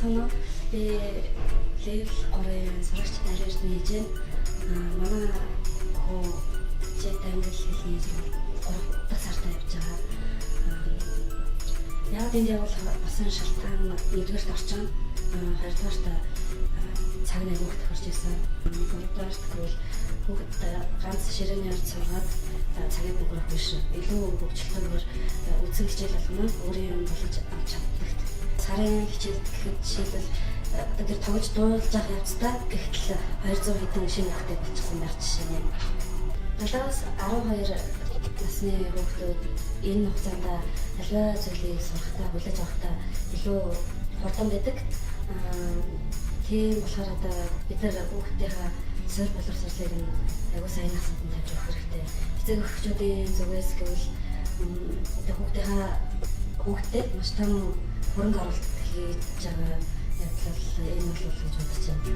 санаа би левел 3-ын сурагч Нарийд нээж байна. Манай хөө чит англи хэлний сургууль 3 дахь сард явж байгаа. Яг энэ явал басан шалтгаан нэгдүгээрт орчин, хоёрдугаарт цаг нэг хүүхэд тохирч ирсэн. Гуравдугаарт гэвэл хүүхэд ганц ширээний ард суугаад цагийг өнгөрөх биш. Илүү хөгжөлтөөр үзэн хичээл болгоно өөрийн юм болгож авч чаддаг. Сарын хичээл гэхэд жишээлбэл тэр тоглож дуулж байгаа явцдаа гэтэл 200 хэдэн шинэ хүүхдээ болчихсон байх жишээ нь. 7-аас 12 насны хүүхдүүд энэ хугацаанд аливаа зүйлийг сурахдаа, хүлээж авахдаа илүү хурдан байдаг. Тийм болохоор одоо бид нар хүүхдийнхээ сөр боловсролыг аягүй сайн насанд тавьж өгөх хэрэгтэй. Эцэг эхчүүдийн зүгээс гэвэл хүүхдэд маш том хөрөнгө оруулалт хийж байгаа явдал энэ бол гэж бодож байна.